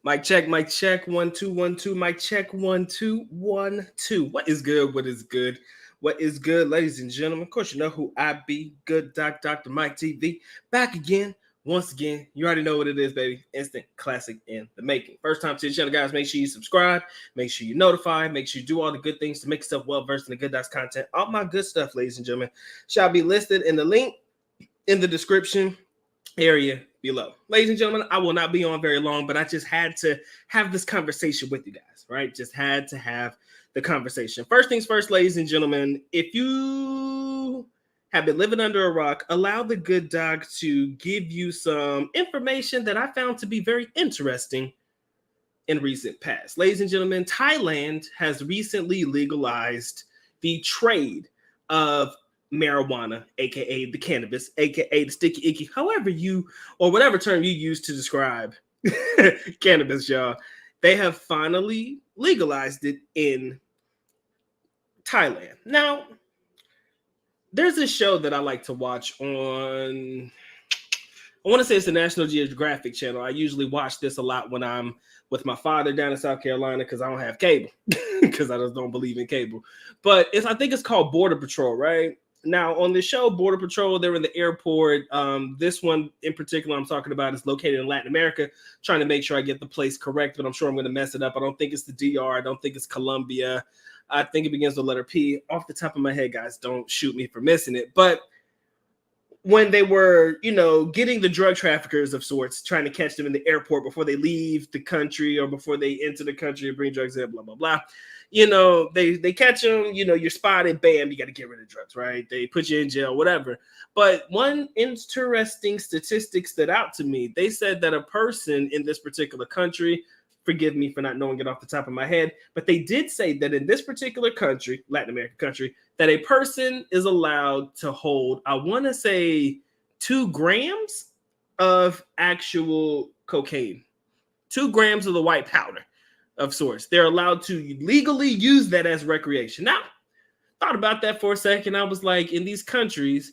Mic check, mic check. 1 2 1 2. Mic check. 1 2 1 2. What is good? What is good? What is good, ladies and gentlemen? Of course, you know who I be. Good Dr. Mike TV. Back again. Once again, you already know what it is, baby. Instant classic in the making. First time to the channel, guys. Make sure you subscribe. Make sure you notify. Make sure you do all the good things to make yourself well versed in the good docs content. All my good stuff, ladies and gentlemen, shall be listed in the link in the description area below. Ladies and gentlemen, I will not be on very long, but I just had to have this conversation with you guys, right? Just had to have the conversation. First things first, ladies and gentlemen, if you have been living under a rock, allow the good doc to give you some information that I found to be very interesting in recent past. Ladies and gentlemen, Thailand has recently legalized the trade of marijuana, aka the cannabis, aka the sticky icky, however you or whatever term you use to describe cannabis, y'all. They have finally legalized it in Thailand. Now, there's a show that I like to watch on, I want to say it's the National Geographic channel. I usually watch this a lot when I'm with my father down in South Carolina because I don't have cable, because I just don't believe in cable. But I think it's called Border Patrol, right? Now, on the show, Border Patrol, they're in the airport. This one in particular I'm talking about is located in Latin America, trying to make sure I get the place correct, but I'm sure I'm going to mess it up. I don't think it's the DR. I don't think it's Colombia. I think it begins with the letter P. Off the top of my head, guys, don't shoot me for missing it. But when they were, getting the drug traffickers of sorts, trying to catch them in the airport before they leave the country or before they enter the country and bring drugs in, blah, blah, blah. They catch them, you're spotted, bam, you got to get rid of drugs, right? They put you in jail, whatever. But one interesting statistic stood out to me. They said that a person in this particular country, forgive me for not knowing it off the top of my head, but they did say that in this particular country, Latin American country, that a person is allowed to hold, I want to say 2 grams of actual cocaine, 2 grams of the white powder of sorts. They're allowed to legally use that as recreation. Now, thought about that for a second. I was like, in these countries,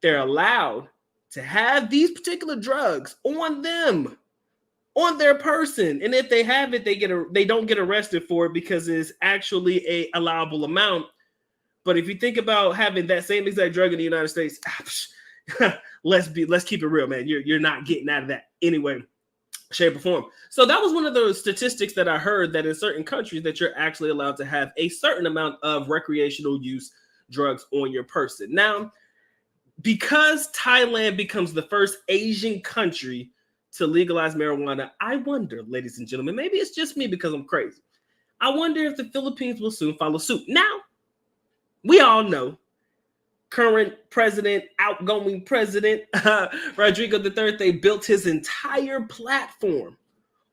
they're allowed to have these particular drugs on them, on their person, and if they have it, they don't get arrested for it because it's actually a allowable amount. But if you think about having that same exact drug in the United States, let's keep it real, man. You're not getting out of that anyway, shape or form. So that was one of those statistics that I heard, that in certain countries that you're actually allowed to have a certain amount of recreational use drugs on your person. Now, because Thailand becomes the first Asian country to legalize marijuana, I wonder, ladies and gentlemen, maybe it's just me because I'm crazy. I wonder if the Philippines will soon follow suit. Now, we all know current president, outgoing president, Rodrigo Duterte built his entire platform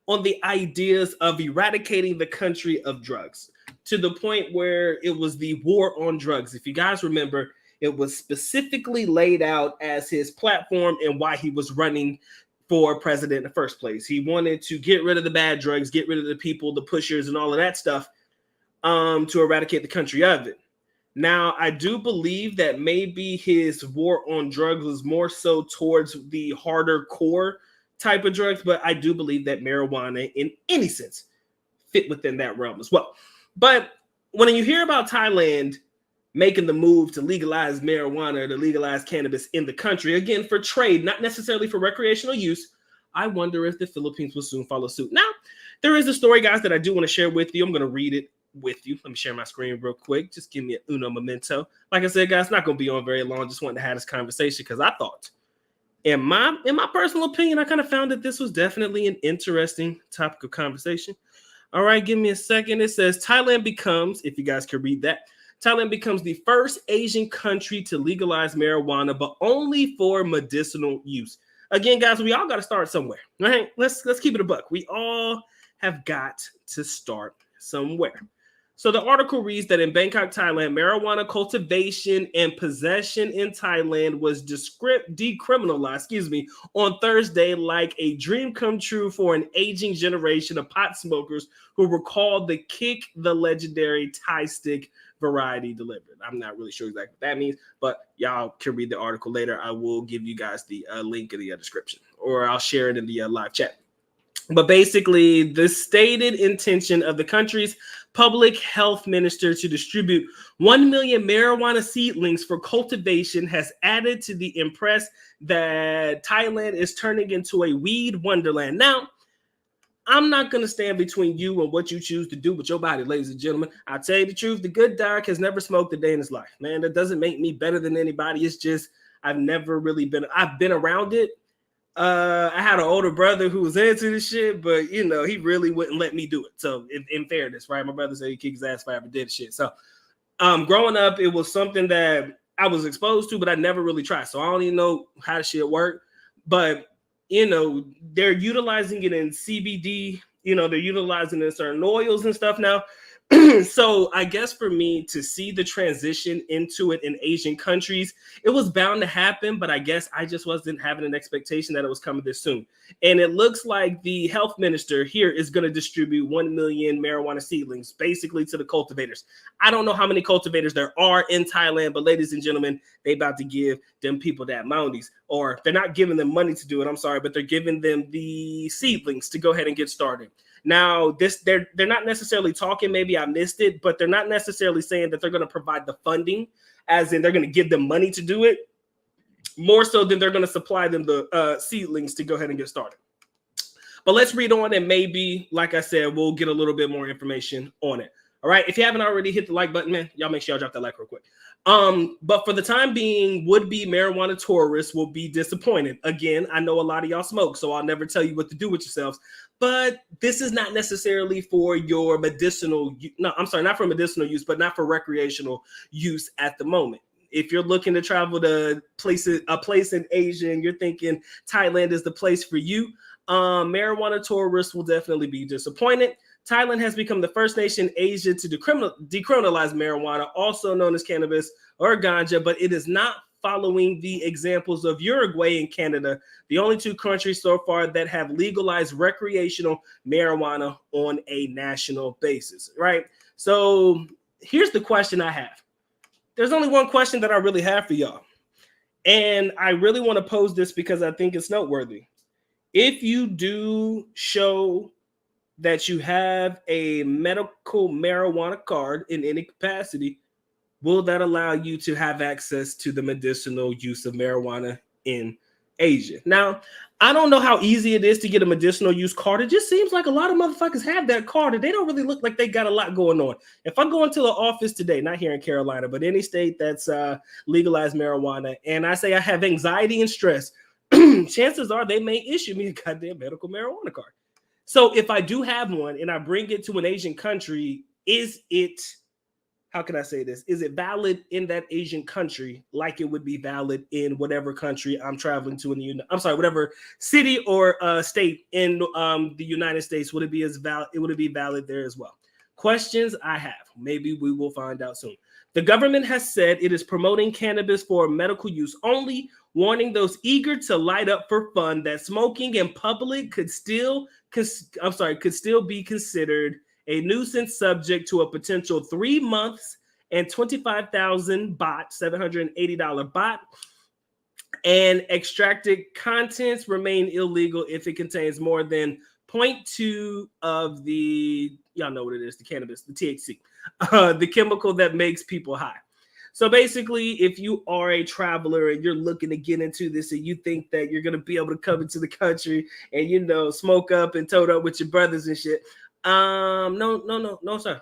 on the ideas of eradicating the country of drugs, to the point where it was the war on drugs. If you guys remember, it was specifically laid out as his platform and why he was running for president in the first place. He wanted to get rid of the bad drugs, get rid of the people, the pushers, and all of that stuff, to eradicate the country of it. Now, I do believe that maybe his war on drugs was more so towards the harder core type of drugs, but I do believe that marijuana, in any sense, fit within that realm as well. But when you hear about Thailand making the move to legalize marijuana, to legalize cannabis in the country, again, for trade, not necessarily for recreational use, I wonder if the Philippines will soon follow suit. Now, there is a story, guys, that I do want to share with you. I'm going to read it with you. Let me share my screen real quick. Just give me an uno momento. Like I said, guys, not going to be on very long. Just wanted to have this conversation because I thought, in my personal opinion, I kind of found that this was definitely an interesting topic of conversation. All right, give me a second. It says Thailand becomes, if you guys can read that, Thailand becomes the first Asian country to legalize marijuana, but only for medicinal use. Again, guys, we all got to start somewhere, right? Let's keep it a buck. We all have got to start somewhere. So the article reads that in Bangkok, Thailand, marijuana cultivation and possession in Thailand was decriminalized, on Thursday, like a dream come true for an aging generation of pot smokers who recall the kick the legendary Thai stick variety delivered. I'm not really sure exactly what that means, but y'all can read the article later. I will give you guys the link in the description, or I'll share it in the live chat. But basically, the stated intention of the country's public health minister to distribute 1 million marijuana seedlings for cultivation has added to the impress that Thailand is turning into a weed wonderland. Now, I'm not going to stand between you and what you choose to do with your body, ladies and gentlemen. I'll tell you the truth. The good doc has never smoked a day in his life, man. That doesn't make me better than anybody. It's just I've been around it. I had an older brother who was into this shit, but he really wouldn't let me do it. So in fairness, right? My brother said he'd kick his ass if I ever did shit. So growing up, it was something that I was exposed to, but I never really tried. So I don't even know how the shit worked. But they're utilizing it in CBD. They're utilizing it in certain oils and stuff now. So I guess for me to see the transition into it in Asian countries, it was bound to happen, but I guess I just wasn't having an expectation that it was coming this soon. And it looks like the health minister here is going to distribute 1 million marijuana seedlings, basically to the cultivators. I don't know how many cultivators there are in Thailand, but ladies and gentlemen, they about to give them people that mounties, or they're not giving them money to do it, I'm sorry, but they're giving them the seedlings to go ahead and get started. Now, they're not necessarily talking, maybe I missed it, but they're not necessarily saying that they're going to provide the funding, as in they're going to give them money to do it, more so than they're going to supply them the seedlings to go ahead and get started. But let's read on, and maybe, like I said, we'll get a little bit more information on it. All right, if you haven't already hit the like button, man, y'all make sure y'all drop that like real quick. But for the time being, would-be marijuana tourists will be disappointed. Again, I know a lot of y'all smoke, so I'll never tell you what to do with yourselves. But this is not necessarily for your medicinal, not for medicinal use, but not for recreational use at the moment. If you're looking to travel to a place in Asia and you're thinking Thailand is the place for you, marijuana tourists will definitely be disappointed. Thailand has become the first nation in Asia to decriminalize marijuana, also known as cannabis or ganja, but it is not following the examples of Uruguay and Canada, the only two countries so far that have legalized recreational marijuana on a national basis, right? So here's the question I have. There's only one question that I really have for y'all. And I really want to pose this because I think it's noteworthy. If you do show that you have a medical marijuana card in any capacity, will that allow you to have access to the medicinal use of marijuana in Asia? Now, I don't know how easy it is to get a medicinal use card. It just seems like a lot of motherfuckers have that card and they don't really look like they got a lot going on. If I go into the office today, not here in Carolina, but any state that's legalized marijuana, and I say I have anxiety and stress, chances are they may issue me a goddamn medical marijuana card. So if I do have one and I bring it to an Asian country, is it, how can I say this? Is it valid in that Asian country like it would be valid in whatever country I'm traveling to in whatever city or state in the United States? Would it be valid there as well? Questions I have. Maybe we will find out soon. The government has said it is promoting cannabis for medical use only, warning those eager to light up for fun that smoking in public could still be considered a nuisance subject to a potential 3 months and 25,000 baht, $780 baht, and extracted contents remain illegal if it contains more than 0.2 of the, y'all know what it is, the cannabis, the THC, the chemical that makes people high. So basically, if you are a traveler and you're looking to get into this and you think that you're going to be able to come into the country and, smoke up and tote up with your brothers and shit, no, sir.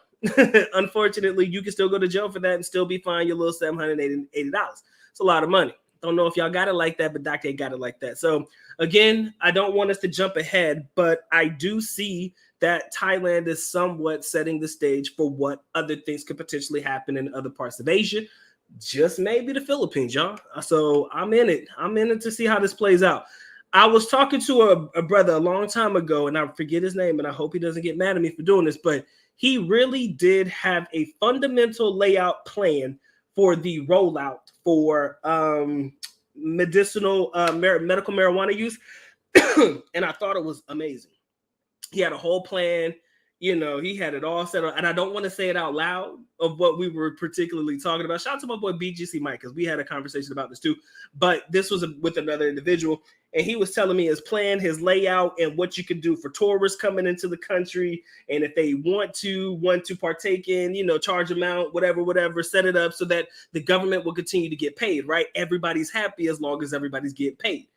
Unfortunately, you can still go to jail for that and still be fined your little $780. It's a lot of money. Don't know if y'all got it like that, but Doc ain't got it like that. So again, I don't want us to jump ahead, but I do see that Thailand is somewhat setting the stage for what other things could potentially happen in other parts of Asia, just maybe the Philippines, y'all. So I'm in it. I'm in it to see how this plays out. I was talking to a brother a long time ago, and I forget his name, and I hope he doesn't get mad at me for doing this, but he really did have a fundamental layout plan for the rollout for medical marijuana use, and I thought it was amazing. He had a whole plan. He had it all set up, and I don't want to say it out loud of what we were particularly talking about. Shout out to my boy BGC Mike, because we had a conversation about this too, but this was with another individual, And he was telling me his plan, his layout, and what you could do for tourists coming into the country. And if they want to partake in, charge amount, whatever, set it up so that the government will continue to get paid, right? Everybody's happy as long as everybody's getting paid.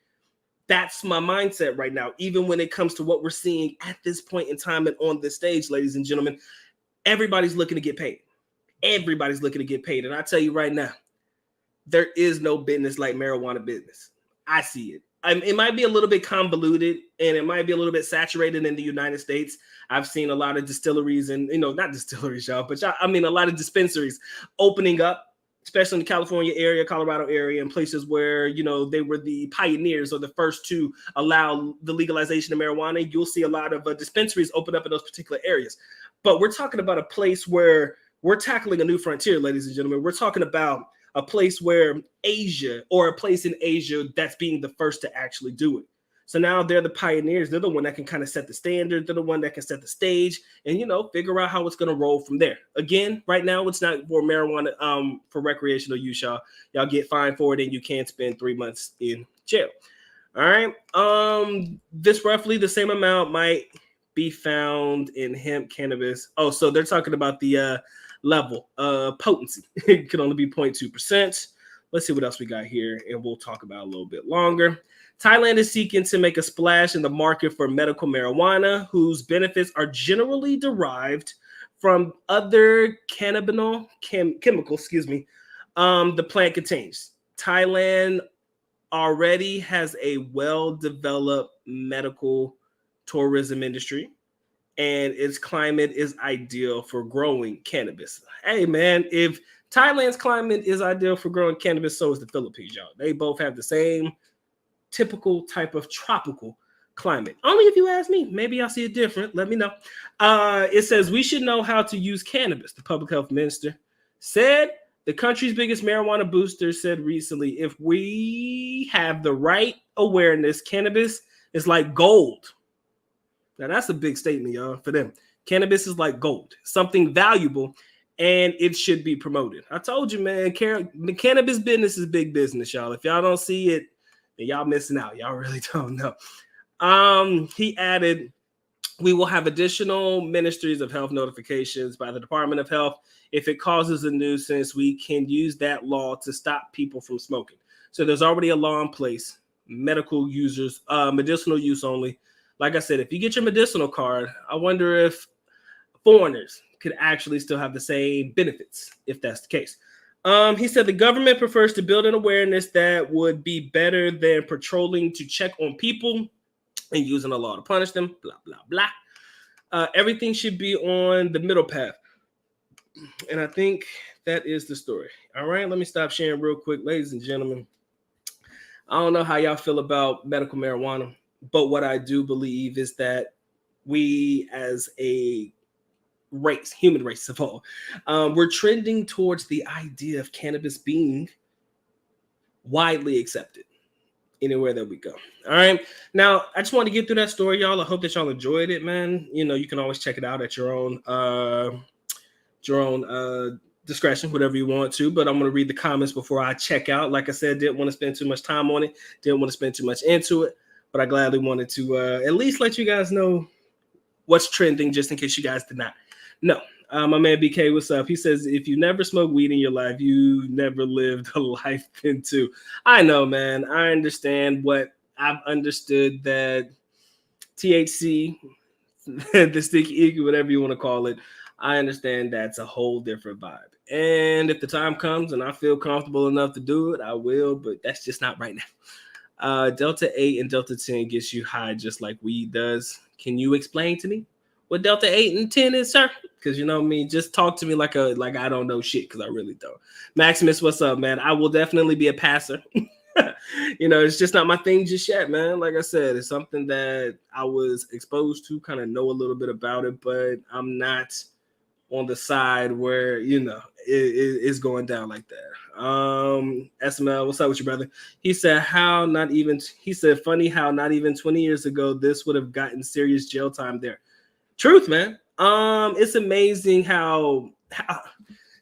That's my mindset right now, even when it comes to what we're seeing at this point in time and on this stage, ladies and gentlemen. Everybody's looking to get paid. Everybody's looking to get paid. And I tell you right now, there is no business like marijuana business. I see it. It might be a little bit convoluted and it might be a little bit saturated in the United States. I've seen a lot of distilleries and, not distilleries, y'all, but a lot of dispensaries opening up, especially in the California area, Colorado area, and places where, they were the pioneers or the first to allow the legalization of marijuana. You'll see a lot of dispensaries open up in those particular areas. But we're talking about a place where we're tackling a new frontier, ladies and gentlemen. We're talking about a place where Asia, or a place in Asia that's being the first to actually do it. So now they're the pioneers. They're the one that can kind of set the standard. They're the one that can set the stage and, figure out how it's going to roll from there. Again, right now, it's not for marijuana, for recreational use, y'all. Y'all get fined for it and you can't spend 3 months in jail. All right. This roughly the same amount might be found in hemp cannabis. Oh, so they're talking about the level potency. It can only be 0.2%. Let's see what else we got here, and we'll talk about it a little bit longer. Thailand is seeking to make a splash in the market for medical marijuana, whose benefits are generally derived from other cannabinoid chemicals, the plant contains. Thailand already has a well-developed medical tourism industry, and its climate is ideal for growing cannabis. Hey, man, if Thailand's climate is ideal for growing cannabis, so is the Philippines, y'all. They both have the same typical type of tropical climate. Only if you ask me. Maybe I'll see it different. Let me know. It says we should know how to use cannabis, the public health minister said. The country's biggest marijuana booster said recently, if we have the right awareness, cannabis is like gold. Now, that's a big statement, y'all, for them. Cannabis is like gold, something valuable, and it should be promoted. I told you, man, the cannabis business is big business, y'all. If y'all don't see it, then y'all missing out. Y'all really don't know. He added, we will have additional ministries of health notifications by the Department of Health. If it causes a nuisance, we can use that law to stop people from smoking. So there's already a law in place, medical users, medicinal use only. Like I said, if you get your medicinal card, I wonder if foreigners could actually still have the same benefits, if that's the case. He said the government prefers to build an awareness that would be better than patrolling to check on people and using a law to punish them, blah, blah, blah. Everything should be on the middle path. And I think that is the story. All right, let me stop sharing real quick. Ladies and gentlemen, I don't know how y'all feel about medical marijuana, but what I do believe is that we as a race, human race of all, we're trending towards the idea of cannabis being widely accepted anywhere that we go. All right. Now, I just want to get through that story, y'all. I hope that y'all enjoyed it, man. You can always check it out at your own discretion, whatever you want to. But I'm going to read the comments before I check out. Like I said, didn't want to spend too much time on it. Didn't want to spend too much into it. But I gladly wanted to at least let you guys know what's trending, just in case you guys did not know. My man BK, what's up? He says, if you never smoked weed in your life, you never lived a life into. I know, man. I understand what I've understood, that THC, the sticky icky, whatever you want to call it, I understand that's a whole different vibe. And if the time comes and I feel comfortable enough to do it, I will, but that's just not right now. Delta 8 and Delta 10 gets you high just like weed does. Can you explain to me what Delta 8 and 10 is, sir? Because you know me, just talk to me like I don't know shit, because I really don't. Maximus, what's up, man? I will definitely be a passer. It's just not my thing just yet, man. Like I said, it's something that I was exposed to, kind of know a little bit about it, but I'm not on the side where, it's going down like that. SML, what's up with you, brother? He said, funny how not even 20 years ago, this would have gotten serious jail time there. Truth, man. It's amazing how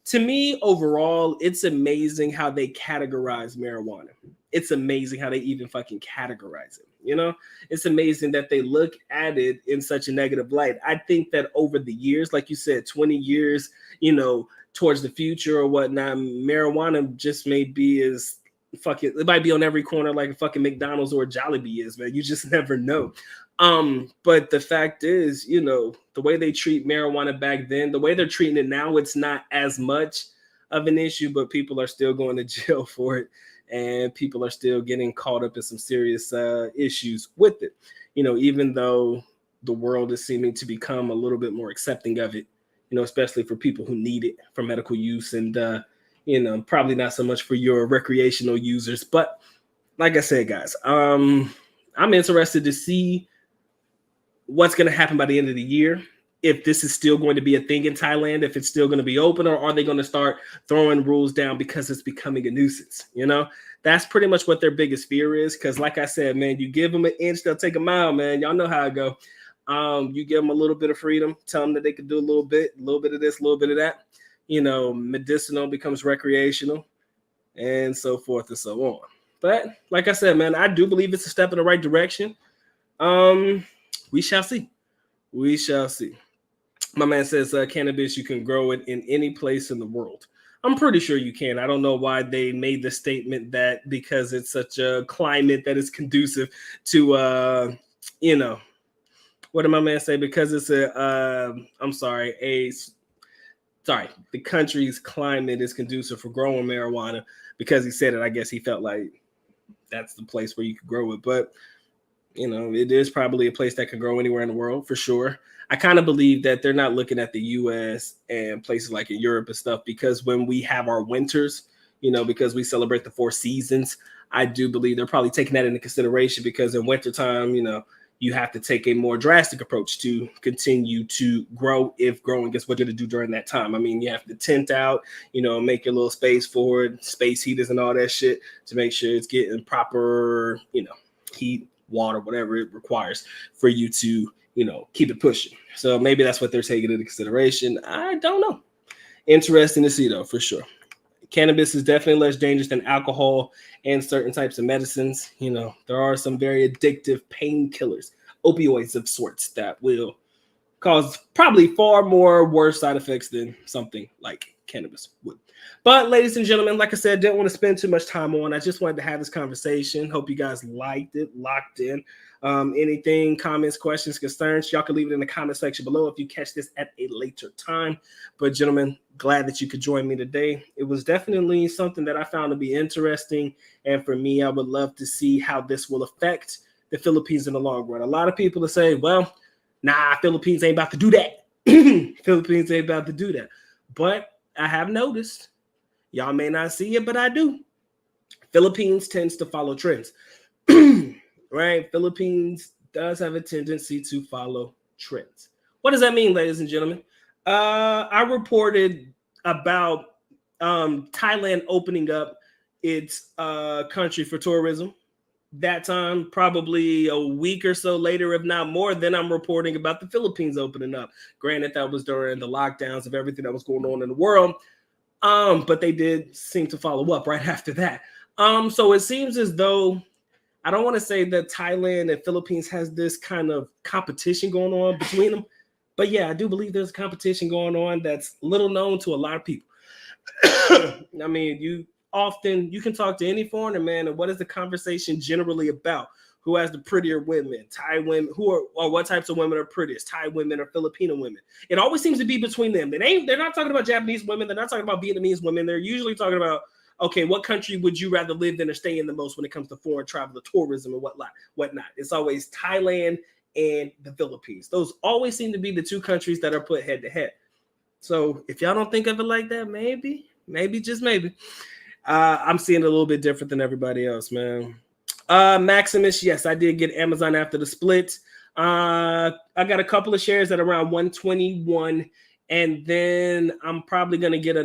to me, overall, it's amazing how they categorize marijuana. it's amazing how they even fucking categorize it. You know, it's amazing that they look at it in such a negative light. I think that over the years, like you said, 20 years, you know, towards the future or whatnot, marijuana just may be as fucking, it might be on every corner like a fucking McDonald's or a Jollibee is, man. You just never know. But the fact is, you know, the way they treat marijuana back then, the way they're treating it now, it's not as much of an issue, but people are still going to jail for it, and people are still getting caught up in some serious issues with it. You know, even though the world is seeming to become a little bit more accepting of it, you know, especially for people who need it for medical use, and you know, probably not so much for your recreational users. But like I said, guys, I'm interested to see what's going to happen by the end of the year. If this is still going to be a thing in Thailand, if it's still going to be open, or are they going to start throwing rules down because it's becoming a nuisance? You know, that's pretty much what their biggest fear is. Because like I said, man, you give them an inch, they'll take a mile, man. Y'all know how it go. You give them a little bit of freedom, tell them that they can do a little bit of this, a little bit of that. You know, medicinal becomes recreational, and so forth and so on. But like I said, man, I do believe it's a step in the right direction. We shall see. We shall see. My man says cannabis, you can grow it in any place in the world. I'm pretty sure you can. I don't know why they made the statement that because it's such a climate that is conducive to, you know, what did my man say? Because it's the country's climate is conducive for growing marijuana. Because he said it, I guess he felt like that's the place where you could grow it. But you know, it is probably a place that can grow anywhere in the world for sure. I kind of believe that they're not looking at the US and places like in Europe and stuff, because when we have our winters, you know, because we celebrate the 4 seasons, I do believe they're probably taking that into consideration, because in wintertime, you know, you have to take a more drastic approach to continue to grow, if growing is what you're going to do during that time. I mean, you have to tent out, you know, make your little space for it, space heaters and all that shit to make sure it's getting proper, you know, heat, water, whatever it requires for you to, you know, keep it pushing. So maybe that's what they're taking into consideration. I don't know. Interesting to see though, for sure. Cannabis is definitely less dangerous than alcohol and certain types of medicines. You know, there are some very addictive painkillers, opioids of sorts, that will cause probably far more worse side effects than something like cannabis would. But ladies and gentlemen, like I said, didn't want to spend too much time on. I just wanted to have this conversation. Hope you guys liked it, locked in. Anything, comments, questions, concerns, y'all can leave it in the comment section below if you catch this at a later time. But gentlemen, glad that you could join me today. It was definitely something that I found to be interesting. And for me, I would love to see how this will affect the Philippines in the long run. A lot of people will say, well, nah, Philippines ain't about to do that. Philippines ain't about to do that. But I have noticed, y'all may not see it, but I do. Philippines tends to follow trends. Right? Philippines does have a tendency to follow trends. What does that mean, ladies and gentlemen? I reported about Thailand opening up its country for tourism. That time, probably a week or so later, if not more, then I'm reporting about the Philippines opening up. Granted, that was during the lockdowns of everything that was going on in the world. But they did seem to follow up right after that. So it seems as though, I don't want to say that Thailand and Philippines has this kind of competition going on between them, but yeah, I do believe there's a competition going on that's little known to a lot of people. I mean, you can talk to any foreigner, man, and what is the conversation generally about? Who has the prettier women? Thai women, or what types of women are prettiest? Thai women or Filipino women? It always seems to be between them. They're not talking about Japanese women. They're not talking about Vietnamese women. They're usually talking about, okay, what country would you rather live in or stay in the most when it comes to foreign travel, or tourism, and whatnot? It's always Thailand and the Philippines. Those always seem to be the two countries that are put head to head. So if y'all don't think of it like that, maybe, just maybe, I'm seeing it a little bit different than everybody else, man. Maximus, yes, I did get Amazon after the split. I got a couple of shares at around 121. And then I'm probably going to get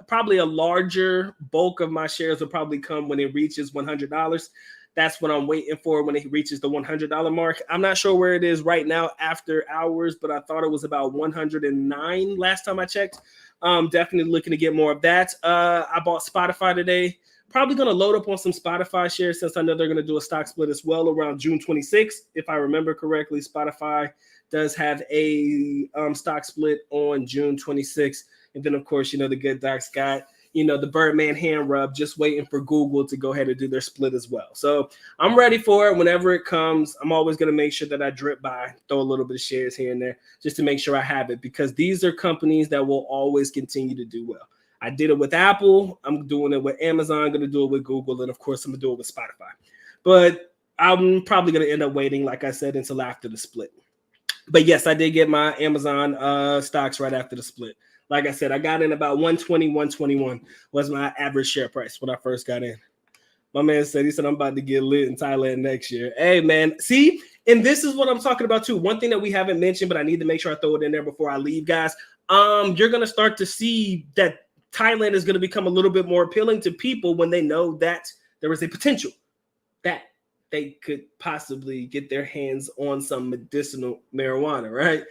probably a larger bulk of my shares will probably come when it reaches $100. That's what I'm waiting for, when it reaches the $100 mark. I'm not sure where it is right now after hours, but I thought it was about 109 last time I checked. Definitely looking to get more of that. I bought Spotify today, Probably going to load up on some Spotify shares since I know they're going to do a stock split as well around June 26th. If I remember correctly, Spotify does have a stock split on June 26th. And then, of course, the good docs got, the Birdman hand rub, just waiting for Google to go ahead and do their split as well. So I'm ready for it whenever it comes. I'm always going to make sure that I drip by, throw a little bit of shares here and there just to make sure I have it, because these are companies that will always continue to do well. I did it with Apple. I'm doing it with Amazon. I'm going to do it with Google. And, of course, I'm going to do it with Spotify. But I'm probably going to end up waiting, like I said, until after the split. But, yes, I did get my Amazon stocks right after the split. Like I said, I got in about 120, 121 was my average share price when I first got in. My man said, he said, I'm about to get lit in Thailand next year. Hey, man, see, and this is what I'm talking about, too. One thing that we haven't mentioned, but I need to make sure I throw it in there before I leave, guys. You're going to start to see that Thailand is going to become a little bit more appealing to people when they know that there is a potential that they could possibly get their hands on some medicinal marijuana, right?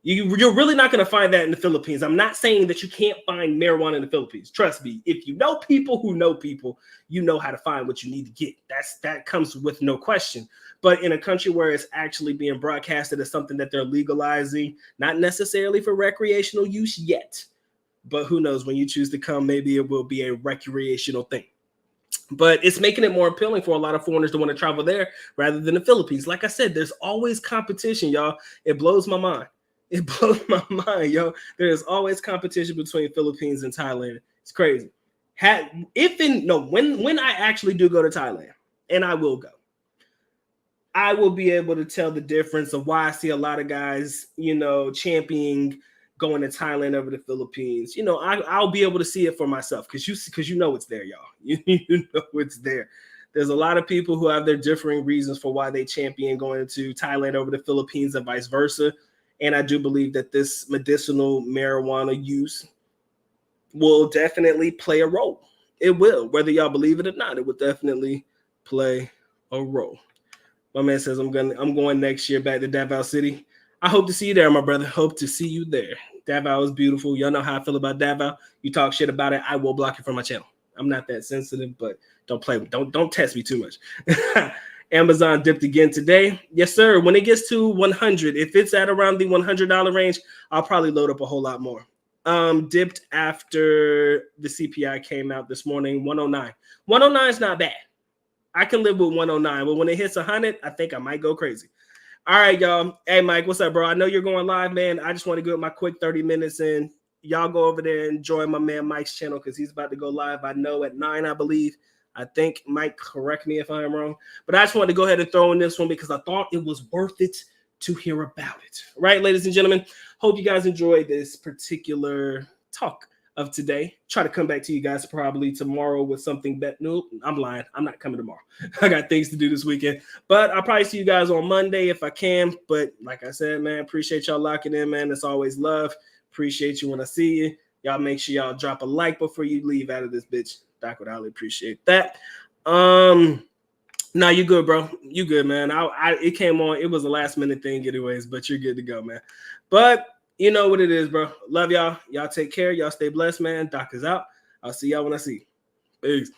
You're really not going to find that in the Philippines. I'm not saying that you can't find marijuana in the Philippines. Trust me, if you know people who know people, you know how to find what you need to get. That comes with no question. But in a country where it's actually being broadcasted as something that they're legalizing, not necessarily for recreational use yet, but who knows, when you choose to come, maybe it will be a recreational thing. But it's making it more appealing for a lot of foreigners to want to travel there rather than the Philippines. Like I said, there's always competition, y'all. It blows my mind. It blows my mind, yo. There is always competition between Philippines and Thailand. It's crazy. When I actually do go to Thailand, and I will go, I will be able to tell the difference of why I see a lot of guys, championing going to Thailand over the Philippines. I'll be able to see it for myself because you know it's there, y'all. You know it's there. There's a lot of people who have their differing reasons for why they champion going to Thailand over the Philippines and vice versa. And I do believe that this medicinal marijuana use will definitely play a role. It will, whether y'all believe it or not. It will definitely play a role. My man says I'm going next year back to Davao City. I hope to see you there, my brother. Hope to see you there. Davao is beautiful. Y'all know how I feel about Davao. You talk shit about it, I will block you from my channel. I'm not that sensitive, but don't play with. Don't test me too much. Amazon dipped again today. Yes, sir. When it gets to 100, if it's at around the $100 range, I'll probably load up a whole lot more. Dipped after the CPI came out this morning, 109. 109 is not bad. I can live with 109, but when it hits 100, I think I might go crazy. All right, y'all. Hey, Mike, what's up, bro? I know you're going live, man. I just want to give my quick 30 minutes in. Y'all go over there and join my man Mike's channel because he's about to go live, I know, at 9, I believe. I think, Mike, correct me if I'm wrong. But I just wanted to go ahead and throw in this one because I thought it was worth it to hear about it. Right, ladies and gentlemen? Hope you guys enjoyed this particular talk of today. Try to come back to you guys probably tomorrow with something better. Nope, I'm lying. I'm not coming tomorrow. I got things to do this weekend. But I'll probably see you guys on Monday if I can. But like I said, man, appreciate y'all locking in, man. It's always love. Appreciate you when I see you. Y'all make sure y'all drop a like before you leave out of this bitch. Doc would highly appreciate that. No, you good, bro. You good, man. It came on. It was a last minute thing anyways, but you're good to go, man. But you know what it is, bro. Love y'all. Y'all take care. Y'all stay blessed, man. Doc is out. I'll see y'all when I see you. Peace.